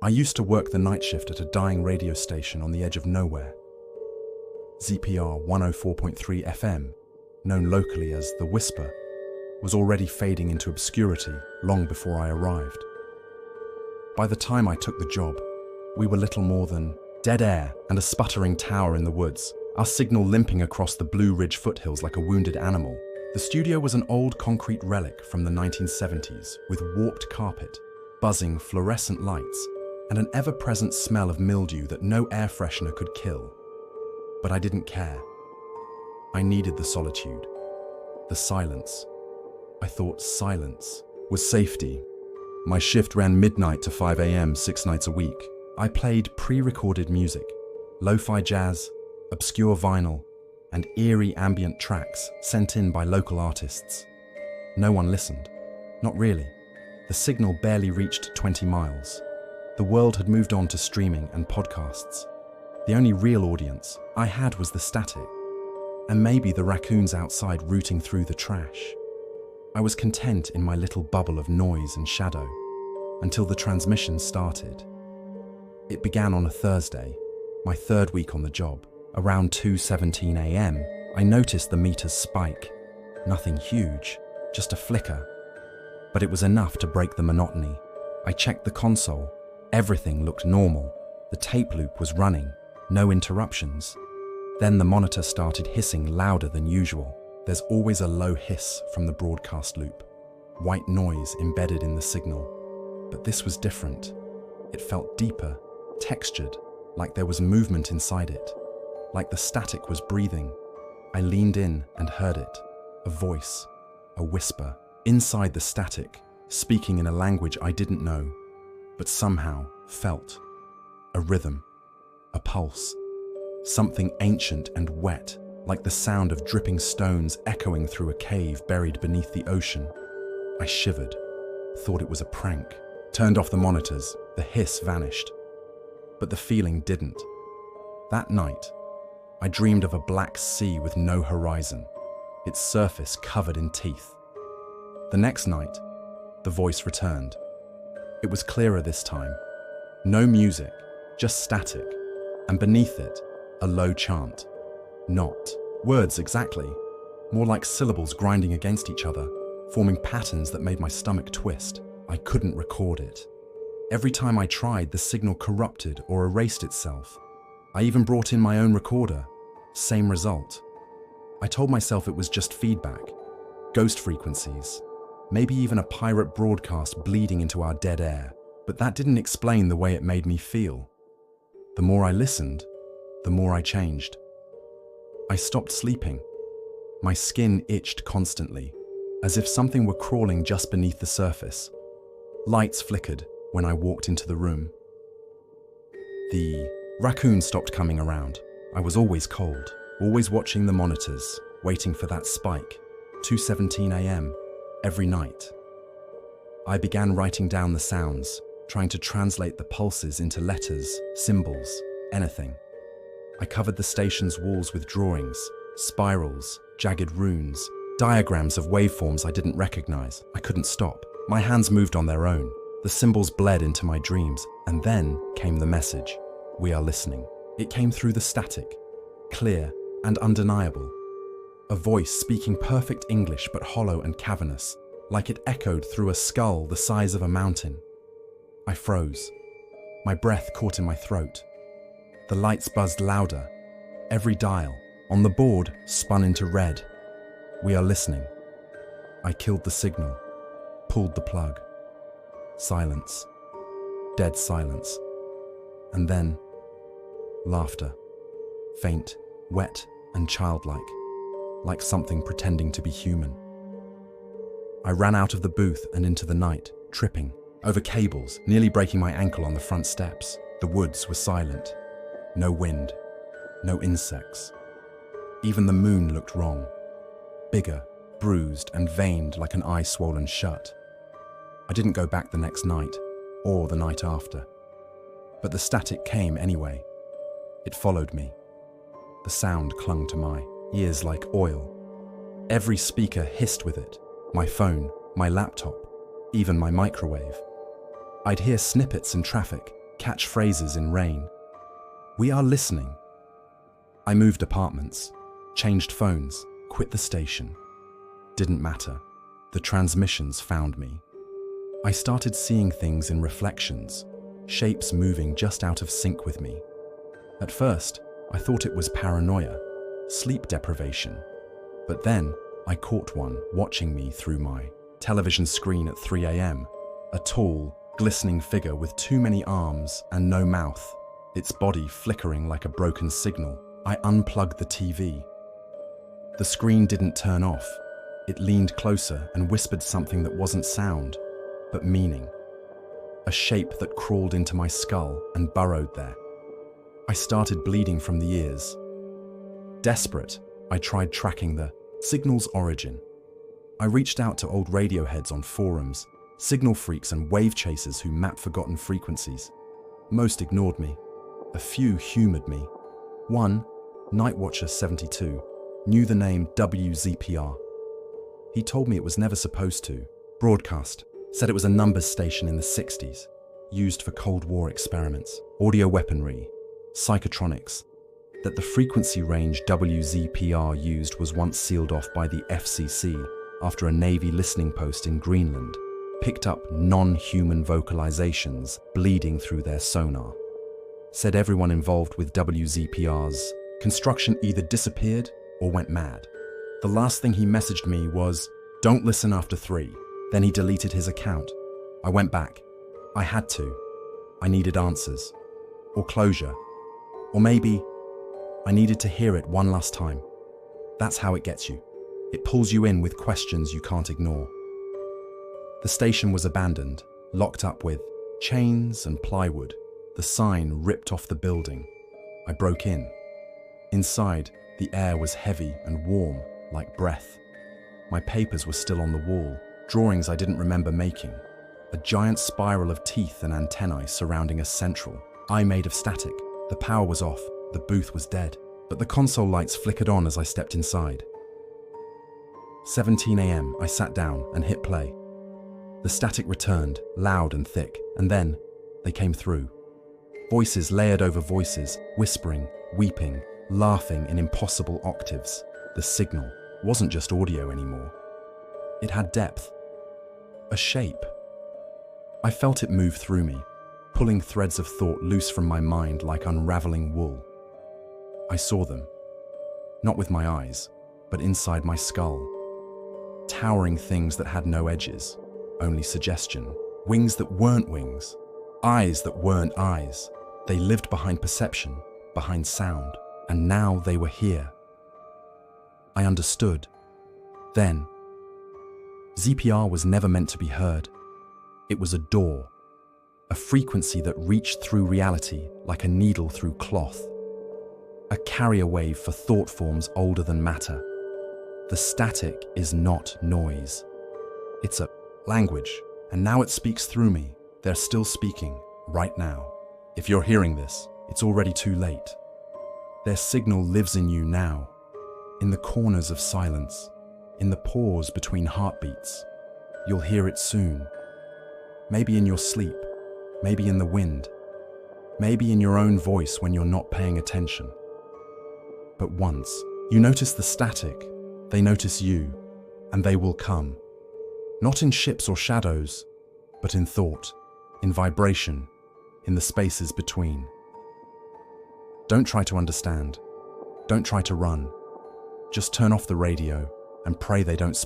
I used to work the night shift at a dying radio station on the edge of nowhere. ZPR 104.3 FM, known locally as The Whisper, was already fading into obscurity long before I arrived. By the time I took the job, we were little more than dead air and a sputtering tower in the woods, our signal limping across the Blue Ridge foothills like a wounded animal. The studio was an old concrete relic from the 1970s with warped carpet, buzzing fluorescent lights, and an ever-present smell of mildew that no air freshener could kill. But I didn't care. I needed the solitude, the silence. I thought silence was safety. My shift ran midnight to 5 a.m. 6 nights a week. I played pre-recorded music, lo-fi jazz, obscure vinyl, and eerie ambient tracks sent in by local artists. No one listened. Not really. The signal barely reached 20 miles. The world had moved on to streaming and podcasts. The only real audience I had was the static, and maybe the raccoons outside rooting through the trash. I was content in my little bubble of noise and shadow until the transmission started. It began on a Thursday, my third week on the job. Around 2:17 a.m., I noticed the meters spike. Nothing huge, just a flicker. But it was enough to break the monotony. I checked the console. Everything looked normal. The tape loop was running, no interruptions. Then the monitor started hissing louder than usual. There's always a low hiss from the broadcast loop, white noise embedded in the signal. But this was different. It felt deeper, textured, like there was movement inside it, like the static was breathing. I leaned in and heard it, a voice, a whisper, inside the static, speaking in a language I didn't know, but somehow felt. A rhythm, a pulse, something ancient and wet, like the sound of dripping stones echoing through a cave buried beneath the ocean. I shivered, thought it was a prank, turned off the monitors, the hiss vanished. But the feeling didn't. That night, I dreamed of a black sea with no horizon, its surface covered in teeth. The next night, the voice returned. It was clearer this time. No music, just static, and beneath it, a low chant. Not words exactly, more like syllables grinding against each other, forming patterns that made my stomach twist. I couldn't record it. Every time I tried, the signal corrupted or erased itself. I even brought in my own recorder. Same result. I told myself it was just feedback, ghost frequencies, maybe even a pirate broadcast bleeding into our dead air. But that didn't explain the way it made me feel. The more I listened, the more I changed. I stopped sleeping. My skin itched constantly, as if something were crawling just beneath the surface. Lights flickered when I walked into the room. The raccoon stopped coming around. I was always cold, always watching the monitors, waiting for that spike. 2:17 a.m. every night. I began writing down the sounds, trying to translate the pulses into letters, symbols, anything. I covered the station's walls with drawings, spirals, jagged runes, diagrams of waveforms I didn't recognize. I couldn't stop. My hands moved on their own. The symbols bled into my dreams, and then came the message. We are listening. It came through the static, clear and undeniable. A voice speaking perfect English but hollow and cavernous, like it echoed through a skull the size of a mountain. I froze. My breath caught in my throat. The lights buzzed louder. Every dial on the board spun into red. We are listening. I killed the signal, pulled the plug. Silence. Dead silence. And then, laughter. Faint, wet, and childlike, like something pretending to be human. I ran out of the booth and into the night, tripping, over cables, nearly breaking my ankle on the front steps. The woods were silent. No wind, no insects. Even the moon looked wrong. Bigger, bruised, and veined like an eye swollen shut. I didn't go back the next night, or the night after. But the static came anyway. It followed me. The sound clung to my ears like oil. Every speaker hissed with it. My phone, my laptop, even my microwave. I'd hear snippets in traffic, catchphrases in rain. We are listening. I moved apartments, changed phones, quit the station. Didn't matter. The transmissions found me. I started seeing things in reflections, shapes moving just out of sync with me. At first, I thought it was paranoia, sleep deprivation. But then, I caught one watching me through my television screen at 3 a.m. A tall, glistening figure with too many arms and no mouth, its body flickering like a broken signal. I unplugged the TV. The screen didn't turn off. It leaned closer and whispered something that wasn't sound, but meaning. A shape that crawled into my skull and burrowed there. I started bleeding from the ears. Desperate, I tried tracking the signal's origin. I reached out to old radio heads on forums, signal freaks and wave chasers who map forgotten frequencies. Most ignored me. A few humored me. One, Nightwatcher72, knew the name WZPR. He told me it was never supposed to broadcast, said it was a numbers station in the 60s, used for Cold War experiments, audio weaponry, psychotronics, that the frequency range WZPR used was once sealed off by the FCC after a Navy listening post in Greenland picked up non-human vocalizations bleeding through their sonar. Said everyone involved with WZPR's construction either disappeared or went mad. The last thing he messaged me was, "Don't listen after 3. Then he deleted his account. I went back. I had to. I needed answers. Or closure. Or maybe I needed to hear it one last time. That's how it gets you. It pulls you in with questions you can't ignore." The station was abandoned, locked up with chains and plywood, the sign ripped off the building. I broke in. Inside, the air was heavy and warm, like breath. My papers were still on the wall, drawings I didn't remember making. A giant spiral of teeth and antennae surrounding a central eye made of static. The power was off, the booth was dead, but the console lights flickered on as I stepped inside. 17 a.m, I sat down and hit play. The static returned, loud and thick, and then they came through. Voices layered over voices, whispering, weeping, laughing in impossible octaves. The signal wasn't just audio anymore. It had depth, a shape. I felt it move through me, pulling threads of thought loose from my mind like unraveling wool. I saw them, not with my eyes, but inside my skull. Towering things that had no edges, only suggestion. Wings that weren't wings, eyes that weren't eyes. They lived behind perception, behind sound, and now they were here. I understood. Then, ZPR was never meant to be heard. It was a door, a frequency that reached through reality like a needle through cloth. A carrier wave for thought forms older than matter. The static is not noise. It's a language, and now it speaks through me. They're still speaking, right now. If you're hearing this, it's already too late. Their signal lives in you now, in the corners of silence, in the pause between heartbeats. You'll hear it soon. Maybe in your sleep, maybe in the wind, maybe in your own voice when you're not paying attention. But once you notice the static, they notice you, and they will come. Not in ships or shadows, but in thought, in vibration, in the spaces between. Don't try to understand. Don't try to run. Just turn off the radio and pray they don't